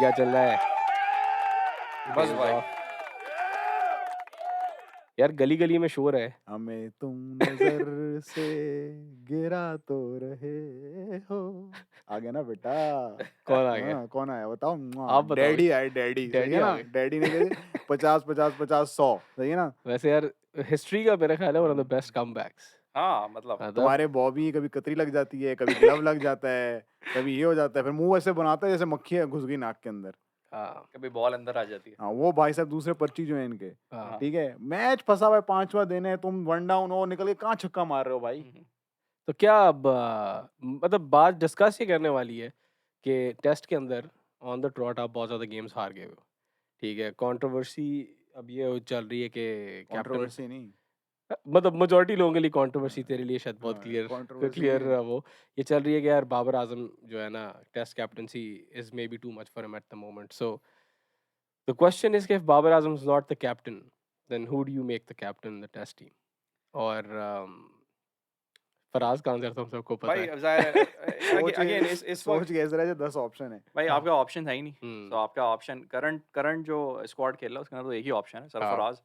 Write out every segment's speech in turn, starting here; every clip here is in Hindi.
क्या चल रहा है? बस Days भाई। off. यार गली गली में शोर है। हमें तुम नजर से गिरा तो रहे हो। आ गया ना बेटा। कौन आ गया? हाँ, कौन आया बताओ। आप बताओ। डैडी आए, डैडी सही डैडी है आ ना। गए। डैडी ने कहा 50 50 50 100 सही है ना। वैसे यार हिस्ट्री का मेरा ख्याल है one of the best comebacks. हाँ मतलब मतलब तुम्हारे बॉबी कभी कतरी लग जाती है, कभी ग्लव लग जाता है, कभी ये हो जाता है, फिर मुंह ऐसे बनाता है जैसे मक्खी घुस गई नाक के अंदर। हाँ कभी बॉल अंदर आ जाती है। हाँ वो भाई साहब दूसरे पर्ची जो है इनके। हाँ। ठीक है, मैच फंसा हुआ है, 5वां दिन है, तुम 1 डाउन हो, निकल के कहाँ छक्का मार रहे हो भाई। तो क्या अब मतलब बात डिस्कस ये करने वाली है कि टेस्ट के अंदर ऑन द ट्रॉट आप बहुत ज़्यादा गेम्स हार गए हो, ठीक है। कंट्रोवर्सी अब ये चल रही है कि कैप्टन, कंट्रोवर्सी नहीं, मतलब मेजॉरिटी लोगों के लिए कंट्रोवर्सी, तेरे लिए शायद बहुत क्लियर कंट्रोवर्सी क्लियर नहीं है। वो ये चल रही है कि यार बाबर आजम जो है ना test captaincy is may be too much for him at the moment. So the question is कि if Babar Azam is not the captain then who do you make the captain in the test team? और फराज का आंसर तो हम सबको पता भाई है। अब जाहिर है सोच अगेन इस वक्त सोच कैसे रहे 10 ऑप्शन है। भाई हाँ। आपका ऑप्शन है ही नहीं। हम्म। तो आपका ऑप्शन करंट जो स्क्वाड खेल रहा है उसके अंदर तो एक ही ऑप्शन है, हाँ। सरफराज।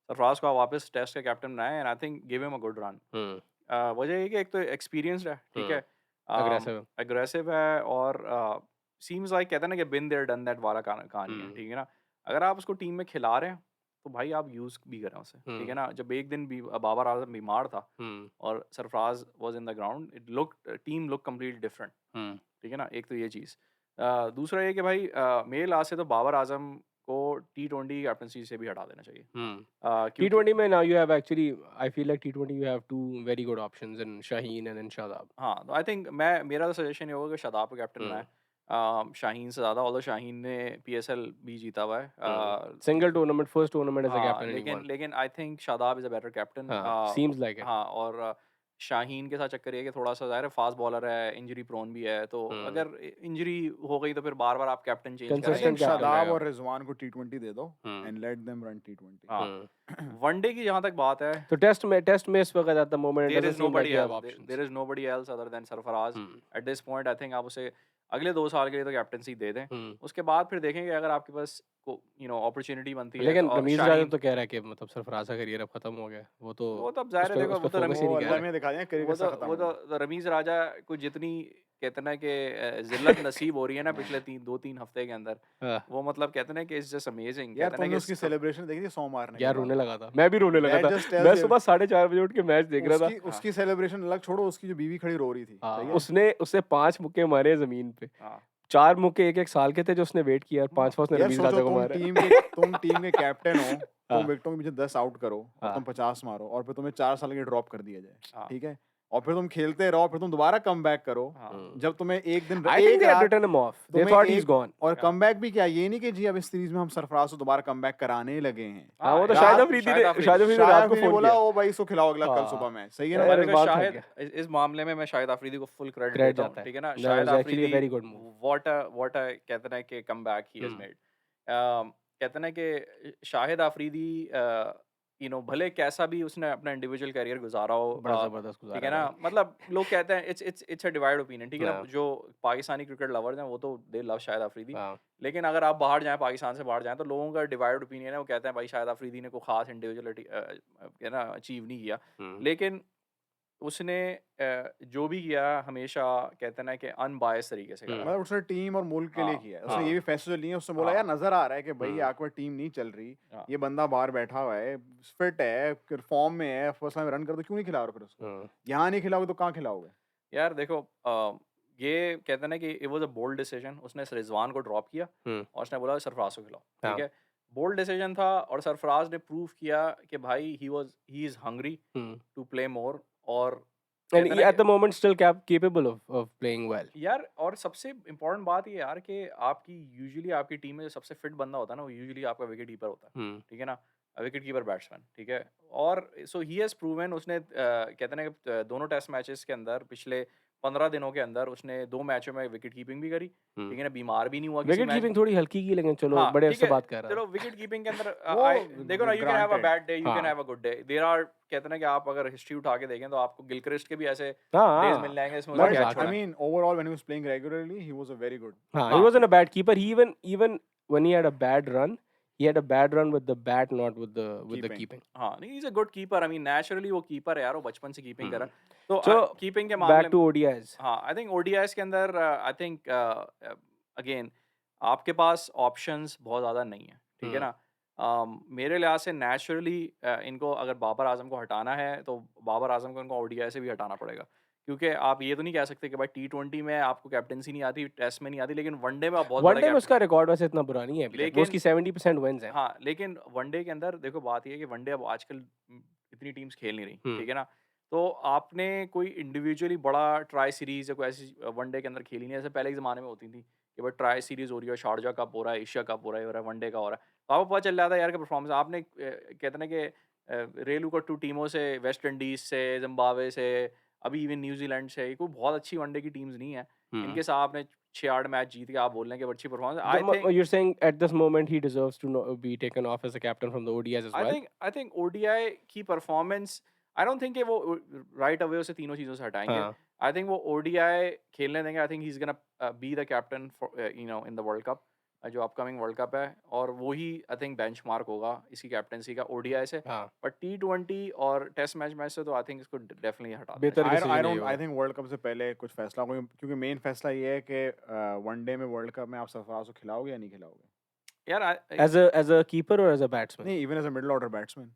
सरफराज को आप वापस टेस्ट का कैप्टन बनाए and I think give him a good run. वजह ये कि एक तो एक्सपीरियंस्ड है, ठीक है, अग्रेसिव। एग्रेसिव है और सीम्स लाइक कहते हैं ना कि बिन देयर डन दैट वाला कहानी है, ठीक है ना। अगर आप उसको टीम में खिला रहे हैं तो भाई आप यूज़ भी करें उसे, ठीक है ना। जब एक दिन भी बाबर आजम बीमार था और Sarfaraz was in the ground, team look completely different, ठीक है ना। एक तो ये चीज़। दूसरा ये कि भाई मेरे लास्ट से तो बाबर आजम को T20 कैप्टनसी से भी हटा देना चाहिए। क्योंकि T20 में now you have actually I feel like T20 you have two very good options in Shaheen and in Shadab. हाँ, तो आई थिंक मेरा तो सजेशन ये होगा कि शादाब को कैप्टन बनाए शाहीन से ज़्यादा। ऑल्दो शाहीन ने PSL भी जीता हुआ है। Single tournament, first tournament as a हाँ, captain and he won. लेकिन I think Shadab is a better captain. हाँ, seems like it. हाँ, और शाहीन के साथ चक्कर ये है कि थोड़ा-सा ज़ाहिर है फास्ट बॉलर है, इंजरी प्रोन भी है, तो अगर इंजरी हो गई तो फिर बार-बार आप captain change Consistent I think करेंगे। captain शादाब रहेगा। और रिजवान को T20 दे दो and let them run T20। हाँ, वनडे की जहाँ तक बात है, तो टेस्ट में इस वक्त at the moment it there doesn't is seem like nobody you have else, options. There is nobody else other than Sarfaraz. At this point I think आप उसे अगले 2 साल के लिए तो कैप्टनसी दे दें। उसके बाद फिर देखेंगे अगर आपके पास अपॉर्चुनिटी बनती है लेकिन और रमीज राजा शाहीन, तो कह रहा है कि मतलब सरफराज का करियर अब खत्म हो गया। वो तो अब ज़ाहिर है, देखो उस पे वो तो फोकस ही वो नहीं कर अल्लाह रहे। में दिखा दिया करियर वो कैसा तो खत्म वो हुआ। तो रमीज़ राजा को जितनी कहते हैं कि ज़िल्लत नसीब हो रही है ना पिछले 2-3 हफ्ते के अंदर, हाँ। वो मतलब कहते हैं कि इट्स जस्ट अमेजिंग। यार कहते हैं तुमने कि उसकी सेलिब्रेशन देखी थी 100 मारने के यार बाद? रोने लगा था, मैं भी रोने लगा That था। just tells मैं you- सुबह 4:30 बजे उठ के मैच देख रहा था। उसकी सेलिब्रेशन अलग छोड़ो, उसकी जो बीवी खड़ी रो रही थी। हाँ, सही है? उसने 5 मुक्के मारे जमीन पे। हाँ 4 मुक्के 1-1 साल के थे जो उसने वेट किया और 5वां उसने यार रमीज सोचो राजा को तुम मारा। टीम के कैप्टन हो, हाँ। तुम विकेटों के पीछे 10 आउट करो और हाँ। तुम 50 मारो और फिर तुम्हें 4 साल के ड्रॉप कर दिया जाए, हाँ ठीक है, और फिर तुम खेलते रहो, फिर तुम दोबारा कम बैक करो। हाँ जब तुम्हें एक दिन I think एक they had रात written him off. They तुम्हें thought he's एक gone. और कम बैक भी क्या, ये नहीं कि जी अब इस सीरीज में हम सरफराज को दोबारा कम बैक कराने लगे हैं। हाँ, वो तो रात- शाहिद अफरीदी ने रात को ने फोन बोला किया। ओ भाई इसको खिलाओ अगला कल हाँ। सुबह मैच, सही है यार, ना। और इस देखो बात शाहिद, थक इस मामले में मैं शाहिद आफरीदी को फुल क्रेडिट Credit देता हूँ, जाता है। ठीक है ना। That Shahid was actually a Afridi very good move. What a कहते हैं कि कमबैक ही हैज मेड। कहते हैं कि शाहिद आफरीदी भले कैसा भी उसने अपना इंडिविजुअल करियर गुजारा हो, बड़ा जबरदस्त ठीक है गुजारा ना, भाई। मतलब लोग कहते हैं इट्स अ डिवाइड ओपिनियन, ठीक है ना। हाँ। जो पाकिस्तानी क्रिकेट लवर्स हैं वो तो दे लव शाहिद आफरीदी, हाँ। लेकिन अगर आप बाहर जाएं, पाकिस्तान से बाहर जाएं, तो लोगों का डिवाइड ओपिनियन है, वो कहते हैं भाई शाहिद आफरीदी ने कोई खास इंडिविजुअलिटी ना अचीव नहीं किया, लेकिन उसने जो भी किया हमेशा कहते हैं ना कि अनबायस तरीके से करा। मतलब उसने टीम और मुल्क के लिए हाँ, किया है। उसने हाँ। ये भी फैसले लिए, उसने बोला हाँ। यार नजर आ रहा है कि भाई हम्म। आपकी टीम नहीं चल रही, हाँ। ये बंदा बाहर बैठा हुआ है, फिट है, फॉर्म में है, फर्स्ट में रन कर दो, क्यों नहीं खिला रहे हो फिर उसको? यहाँ नहीं खिलाओगे तो कहाँ खिलाओगे? यार देखो ये कहते हैं ना कि it was a bold decision. उसने रिजवान को ड्रॉप किया और उसने बोला सरफराज को खिलाओ, हाँ। ठीक है। बोल्ड डिसीजन था और सरफराज ने प्रूव किया कि भाई he is hungry to play more. और And कहते he हैं ना at the moment still capable of playing well. यार, और सबसे इम्पोर्टेंट बात ये यार कि यूजुअली आपकी टीम में जो सबसे फिट बंदा होता है ना, वो यूजुअली आपका विकेट कीपर होता है, ठीक है ना, विकेट कीपर बैट्समैन, ठीक है। और सो ही हैज़ प्रूवन, उसने कहते हैं ना कि दोनों टेस्ट मैचेस के अंदर पिछले 15 दिनों के अंदर उसने 2 मैचों में विकेट कीपिंग भी करी, ठीक है ना, बीमार भी नहीं हुआ किसी विकेट मैच कीपिंग थोड़ी हल्की की, लेकिन चलो हाँ, बड़े ठीक अरसे है, बाद कर रहा चलो विकेट कीपिंग के अंदर वो देखो ना, you can have a granted. Bad day, you can हाँ have a good day, there are, कहते हैं ना कि आप अगर हिस्ट्री उठा के देखें तो आपको गिलक्रिस्ट के भी ऐसे हाँ डेज हाँ मिल जाएंगे इसमें मैं उसने But कैच मजाक I छोड़ा है। mean, overall, when he was playing regularly, he was a very good. हाँ, he हाँ wasn't a bad keeper. He even when he had a bad run, he had a bad run with the bat, not with the Keeping. keeping. हाँ, नहीं, is a good keeper, I mean naturally वो कीपर है यार, वो बचपन से कीपिंग कर रहा Hmm. है, तो So कीपिंग के मामले back में to ODIs. हाँ, आई थिंक ओडीआईस के अंदर आई थिंक अगेन आपके पास ऑप्शंस बहुत ज़्यादा नहीं है, ठीक है Hmm. ना। मेरे लिहाज से नेचुरली इनको अगर बाबर आजम को हटाना है तो बाबर आजम को इनको ओडीआई से भी हटाना पड़ेगा, क्योंकि आप ये तो नहीं कह सकते कि भाई T20 में आपको कैप्टनसी नहीं आती, टेस्ट में नहीं आती, लेकिन वनडे में आप बहुत बड़ा वनडे में कैप्टन उसका रिकॉर्ड वैसे इतना बुरा नहीं है अभी तक, वो लेकिन उसकी 70% विंस है. हाँ, लेकिन वनडे के अंदर देखो बात ये है कि वनडे अब आजकल इतनी टीम्स खेल नहीं रही, हम्म ठीक है ना। तो आपने कोई इंडिविजुअली बड़ा ट्राई सीरीज या कोई ऐसी वनडे के अंदर खेली नहीं, जैसे पहले के ज़माने में होती थी कि भाई ट्राई सीरीज हो रही है, शारजा कप हो रहा है, एशिया कप हो रहा है, वनडे का हो रहा है, तो आपको पता चल जाता है यार कि परफॉर्मेंस आपने कहते हैं ना कि रेलू का 2 टीमों से, वेस्ट इंडीज से, जिम्बाब्वे से, अभी इवन न्यूजीलैंड से, कोई बहुत अच्छी वनडे की टीम्स नहीं है, हम्म इनके साथ आपने 6-8 मैच जीत के आप बोल रहे हैं कि अच्छी performance. I The, think you're saying at this moment he deserves to be taken off as a captain from the ODIs as well. I think ODI की परफॉर्मेंस, आई डोंट थिंक कि वो राइट अवे उसे तीनों चीज़ों से हटाएंगे। हाँ आई थिंक वो ओडीआई खेलने देंगे, I think he is gonna be the captain you know in the world cup, जो अपकमिंग वर्ल्ड कप है, और वो ही आई थिंक बेंचमार्क होगा इसकी कैप्टनसी का ओडीआई से। हाँ बट T20 और टेस्ट मैच से तो आई थिंक इसको डेफिनेटली हटा देना बेहतर चाहिए। decision I यही don't. होगा. I think वर्ल्ड कप से पहले कुछ फैसला होगा, क्योंकि मेन फैसला ये है कि वनडे में वर्ल्ड कप में आप सरफराज को खिलाओगे या नहीं खिलाओगे. यार As a keeper or as a batsman? नहीं, even as a middle order batsman,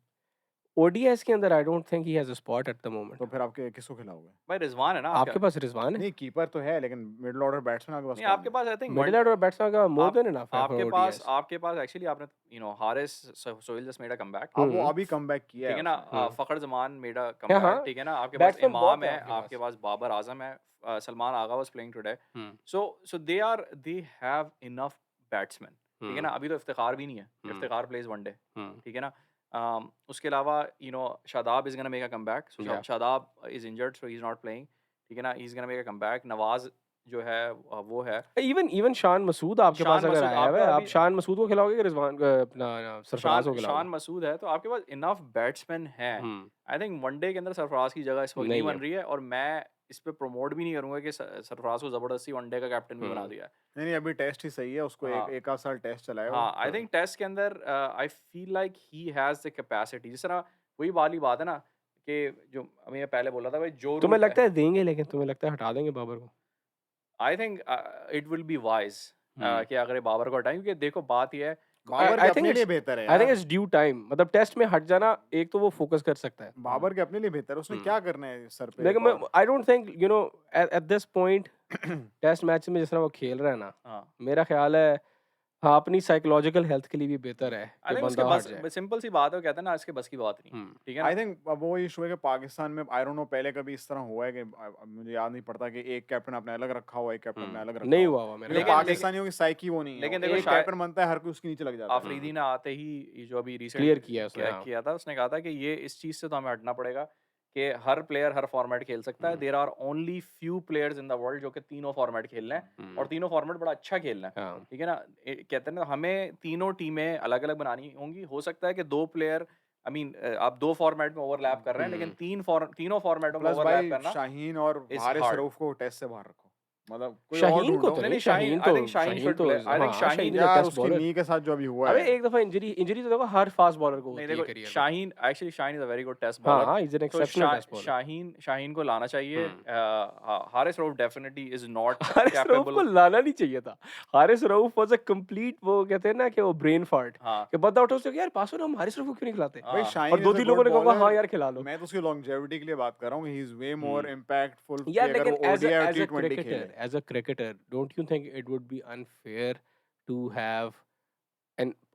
ODIs के अंदर I don't think he has a spot at the moment. तो फिर आपके किसको खिलाओगे. भाई रिजवान है ना आपके पास रिजवान है. नहीं, कीपर तो है, लेकिन मिडिल ऑर्डर बैट्समैन आपके पास नहीं, कौन आपके है. पास I think middle order batsman का more आप than enough है for ODIs. आपके पास एक्चुअली आपने you know Haris Sohail just made a comeback, अब वो हम्म अभी कम बैक किया ठीक है है ना, उसने. फ़खर ज़मान मेड अ हाँ कमबैक, हाँ ठीक है ना, आपके पास बैट्समैन इमाम बहुत है है, आपके आपके पास बाबर आजम है, Salman Agha was playing today, hmm so they have enough batsman, ठीक है ना। अभी तो इफ्तिखार भी नहीं है, इफ्तिखार प्लेज वनडे, ठीक है ना। उसके अलावा you know Shadab is gonna make a comeback, so Yeah. Shadab is injured so he is not playing, ठीक है ना, he is gonna make a comeback. Nawaz जो है वो है, even शान मसूद आपके पास शान अगर मसूद आया हुआ है, आपका आप अभी शान मसूद को खिलाओगे कि रिजवान अपना सरफराज को शान खिलाओगे. मसूद है, तो आपके पास इनफ बैट्समैन हैं। आई थिंक वनडे के अंदर सरफराज की जगह इस वक्त नहीं नहीं बन रही है, और मैं इस पे प्रमोट भी नहीं करूंगा कि सरफराज को जबरदस्ती वनडे का कैप्टन भी बना दिया है। नहीं नहीं, अभी टेस्ट ही सही है, उसको हाँ। एक आध साल टेस्ट चलाया वो. हाँ, आई थिंक टेस्ट के अंदर I feel like he has the capacity, जिस तरह वही वाली बात है ना कि जो अभी मैं पहले बोला था भाई, जो तुम्हें लगता है देंगे, लेकिन तुम्हें लगता है हटा देंगे बाबर को. I think it will be wise कि अगर ये बाबर को हटाएं, क्योंकि देखो बात ये है, बाबर I के think अपने लिए it's- बेहतर है आई थिंक यार. It's due time. मतलब टेस्ट में हट जाना, एक तो वो फोकस कर सकता है, बाबर के अपने लिए बेहतर है, उसने हम्म। क्या करना है सर पे. लेकिन एक मैं और. I don't think you know at this point test match में जिस तरह वो खेल रहा है ना, हाँ, मेरा ख्याल है हाँ अपनी साइकोलॉजिकल हेल्थ के लिए भी बेहतर है आई कि थिंक उसके बंदा हट जाए. बस सिंपल सी बात है, वो कहते हैं ना इसके बस की बात नहीं, हम्म ठीक है ना। आई थिंक अब वो इशू है कि पाकिस्तान में आई डोंट नो पहले कभी इस तरह हुआ है कि अब मुझे याद नहीं पड़ता कि एक कैप्टन आपने अलग रखा हुआ, एक कैप्टन आपने अलग रखा नहीं हुआ. हुआ मेरे लेकिन ख्याल से. पाकिस्तानियों की साइकी वो नहीं है. लेकिन वो देखो एक कैप्टन बनता है, हर कोई उसके नीचे लग जाता है. आफरीदी ने आते ही ये जो अभी रिसेंट क्लियर किया उसने, हाँ. किया था, उसने कहा था कि ये इस चीज़ से तो हमें हटना पड़ेगा कि हर प्लेयर हर फॉर्मेट खेल सकता है, there are only few players in the world जो कि तीनों फॉर्मेट खेल रहे हैं, और तीनों फॉर्मेट बड़ा अच्छा खेल रहे हैं, हाँ. ठीक है ना। कहते हैं ना हमें तीनों टीमें अलग अलग बनानी होंगी, हो सकता है कि 2 प्लेयर आई मीन आप 2 फॉर्मेट में ओवरलैप कर रहे हैं, लेकिन तीनों फॉर्मेटों में प्लस ओवरलैप भाई करना शाहीन और is हारिस hard. रऊफ को टेस्ट से बाहर रखो, मतलब कोई और शाहीन को ढूंढो. तो नहीं, नहीं, Shaheen, I think Shaheen should तो play. I think हाँ, शाहीन शाहीन is a यार test उसकी bowler. नी के साथ जो अभी हुआ अबे है. एक दफा इंजरी तो देखो हर फास्ट बॉलर को नहीं होती है देखो, करियर में. Shaheen actually Shaheen is a very good test हाँ बॉलर, हाँ इज एन तो एक्सेप्शनल टेस्ट बॉलर. शाहीन को लाना चाहिए। Haris Rauf definitely is not Haris Rauf को कैपेबल। लाना नहीं चाहिए था. Haris Rauf was a complete, वो कहते हैं ना कि वो ब्रेन फार्ट हाँ कि बंदा उठो उसको यार पासो हम हारिस रऊफ को क्यों नहीं खिलाते. हाँ। भाई और शाहीन दो is a तीन लोगों good ने कहा हाँ bowler. यार खिला लो. मैं तो उसकी लॉन्जेविटी के लिए बात कर रहा हूँ कि he is way more impactful यार अगर लेकिन वो एज ओडीआई और a टी20 cricketer, खेले. as a cricketer, don't you think it would be unfair to have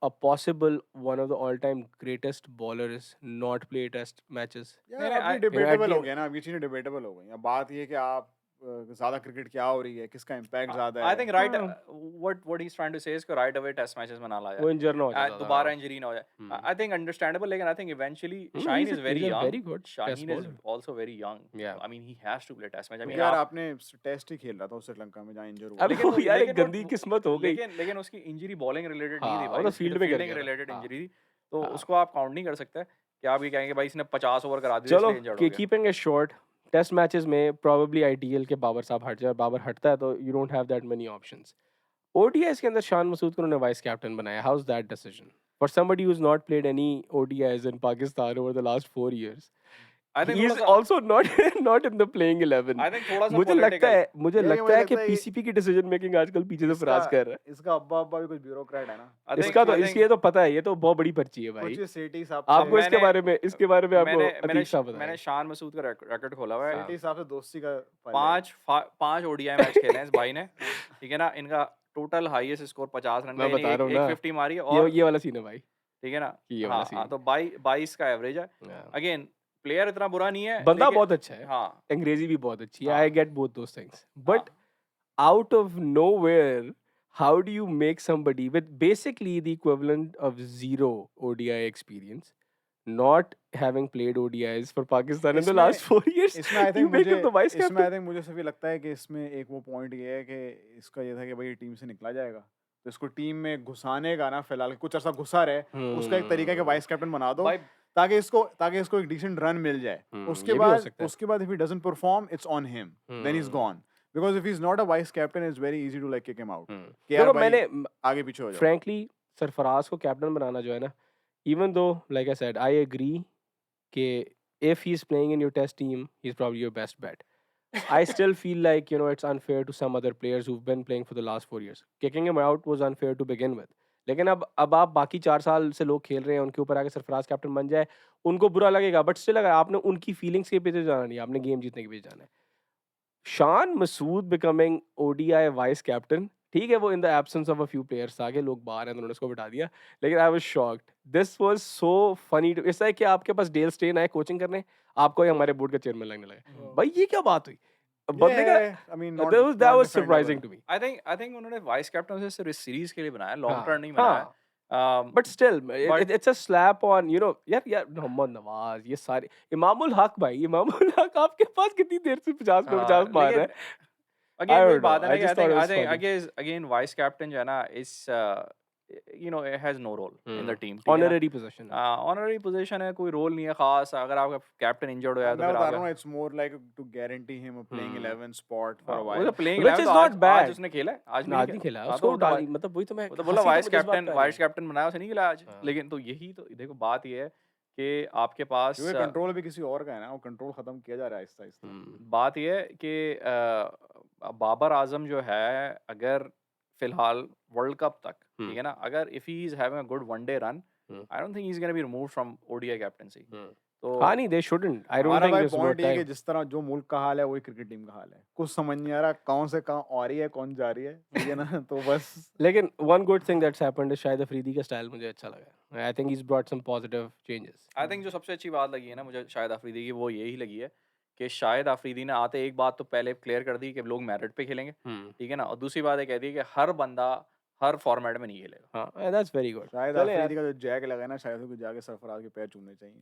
a possible one of the all-time greatest bowlers not play test matches? यार नहीं, अभी I- डिबेटेबल at हो the- गया ना, अब ये चीजें डिबेटेबल हो गई. अब बात ये है कि आप ज्यादा क्रिकेट क्या हो रही है, किसका इम्पैक्ट ज्यादा आई है। थिंक राइट हाँ। What he is trying to say is कि राइट अवे टेस्ट मैचेस में ना लाया वो इंजर ना हो जाए दोबारा ज़्यादा। इंजरी ना हो जाए Hmm. आई थिंक अंडरस्टैंडेबल लेकिन I think eventually Shaheen He's is very a young very good test Shaheen is bowler. Also very young Yeah. I mean he has to play test match I क्योंकि मीन यार आप आपने टेस्ट ही खेल रहा था उस श्रीलंका में जहाँ इंजर हुआ। अब लेकिन वो यार एक लेकिन गंदी किस्मत हो गई। लेकिन उसकी इंजरी बॉलिंग रिलेटेड नहीं हाँ, थी वो भाई तो उसकी फील्ड में गिर फील्डिंग गया था। रिलेटेड हाँ, इंजरी थी तो हाँ। उसको आप काउंट नहीं कर सकते कि आप ये कहेंगे भाई इसने 50 ओवर करा दिए चलो इसलिए इंजर्ड हो गया keeping it short, test matches में प्रोबेबली आइडियल के बाबर साहब हट जाए, बाबर हटता है तो you don't have that many options. ODIs के अंदर शान मसूद को उन्होंने वाइस कैप्टन बनाया, how is that decision for somebody who is not played any ODIs in Pakistan over the last 4 years? I think He is थोड़ा सा also not in the playing 11. I think थोड़ा सा मुझे लगता पॉलिटिकल है कि पीसीपी की डिसीजन मेकिंग आजकल पीछे से फराज कर रहा है। इसका अब्बा अब्बा भी कुछ ब्यूरोक्रेट है ना। आई थिंक इसका तो इसलिए तो पता है, ये तो बहुत बड़ी पर्ची है भाई। कुछ सेठी साहब आपको से इसके बारे में आपको मैंने अतीक साहब मैंने बताया। शान मसूद का रिकॉर्ड खोला हुआ है हाँ। सेठी साहब से दोस्ती का पल है। पांच ओडीआई मैच खेले हैं इस भाई ने ठीक है ना इनका टोटल हाईएस्ट स्कोर 50 रन का मैं यानी बता रहा हूँ ना, 150 मारी है और ये वाला सीन है भाई, ठीक है ना ये वाला हाँ सीन। तो 22 का एवरेज है Yeah. अगेन प्लेयर इतना बुरा नहीं है बंदा लेकिन बहुत अच्छा है, हाँ अंग्रेजी भी बहुत अच्छी है, हाँ। I get both those things, but हाँ। out of nowhere, how do you make somebody with basically the equivalent of zero ODI experience, not having played ODIs for Pakistan in the इसमें- last 4 years, इसमें आई you थिंक make मुझे him the vice इसमें captain? आई थिंक मुझे सिर्फ ये लगता है कि इसमें एक वो पॉइंट ये है कि इसका ये था कि भाई टीम से निकला जाएगा तो इसको टीम में घुसाने का ना फिलहाल कुछ अर्सा घुसा रहे उसका एक तरीका है कि वाइस कैप्टन बना दो भाई ताकि इसको एक डिसेंट रन मिल जाए। ये भी हो सकता है। उसके बाद if he doesn't perform it's on him, then he's gone, because if he's not a vice captain it's very easy to like kick him out कि यार देखो भाई मैंने आगे पीछे हो जाओ। frankly सरफराज को कैप्टन बनाना जो है ना, even though like I said I agree कि if he's playing in your test team he's probably your best bet. I still feel like it's unfair to some other players who've been playing for the last 4 years. Kicking him out was unfair to begin with. लेकिन अब आप बाकी 4 साल से लोग खेल रहे हैं, उनके ऊपर आके सरफराज कैप्टन बन जाए, उनको बुरा लगेगा, बट स्टिल अगर आपने उनकी फीलिंग्स के पीछे जाना नहीं, आपने गेम जीतने के पीछे जाना है। Shan Masood becoming ODI vice captain, ठीक है वो in the absence of a few players आगे लोग बाहर हैं उन्होंने उसको बिठा दिया, लेकिन I was shocked, this was so funny too, ऐसा है कि आपके पास डेल स्टेन आए कोचिंग करने, आपको ही हमारे बोर्ड का चेयरमैन लगने लगा, भाई ये क्या बात हुई? बंदे का I mean, not- that not was defendable. surprising to me. I think उन्होंने वाइस कैप्टन से सिर्फ इस सीरीज के लिए बनाया लॉन्ग हाँ, टर्म नहीं हाँ, बनाया but still but- it's a slap on यार मोहम्मद नवाज, ये सारे इमामुल हक भाई, इमामुल हक आपके पास कितनी देर से 50 पे 50 मार रहा है। अगेन I वही don't बात know, है I ना just thought it was I funny. Guess again vice captain जो है ना इस it has no role in the team Honorary position है। ऑनररी पोजीशन है कोई रोल नहीं है खास अगर आपका कैप्टन इंजर्ड हो जाए तो मैं फिर बता रहा आपका हूँ it's more like to guarantee him a playing 11 spot for a वो while. तो playing Which is not bad. आज उसने खेला है आज आज नहीं खेला हाँ, उसको तो वो तो डाली, मतलब वही तो मैं वो तो बोला हंसी वाइस तो मुझे इस बात कैप्टन पे आ रही वाइस है। कैप्टन बनाया उसे नहीं खेला आज हाँ। लेकिन तो यही तो देखो बात ये है कि आपके पास क्योंकि कंट्रोल भी किसी और का है ना, वो कंट्रोल खत्म किया जा रहा है आहिस्ता आहिस्ता। बात ये है कि बाबर आजम जो है अगर फिलहाल वर्ल्ड कप तक ठीक है ना अगर if he is having a good one day run I don't think he is gonna be removed from ODI captaincy तो हाँ नहीं they shouldn't, I don't हमारा think भाई this is पॉइंट about ये है कि time. जिस तरह जो मुल्क का हाल है वही क्रिकेट टीम का हाल है, कुछ समझ नहीं आ रहा कौन से कहाँ आ रही है कौन जा रही है, ठीक है ना तो बस लेकिन one good thing that's happened is Shahid Afridi का स्टाइल मुझे अच्छा लगा, I think he's brought some positive changes. I think जो सबसे अच्छी बात लगी है ना मुझे शाहिद अफरीदी की वो यही लगी है कि शाहिद अफरीदी ने आते एक बात तो पहले क्लियर कर दी कि लोग मेरिट पे खेलेंगे ठीक है ना और दूसरी बात ये कह दी कि हर बंदा हर फॉर्मेट में नहीं खेलेगा हाँ that's very good. शायद चले यार, अफरीदी का जो जैक लगा है ना शायद उसको जाके सरफराज के पैर चूमने चाहिए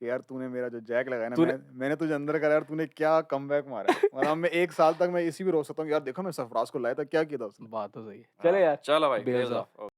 कि यार तूने मेरा जो जैक लगाया ना मैंने तुझे अंदर करा यार तूने क्या कमबैक मारा है। मतलब मैं 1 साल तक मैं इसी भी रोक सकता हूँ यार देखो मैं सरफराज को लाया था क्या किया था उसने। बात तो सही है। चले यार, चलो भाई Bales Bales off. off.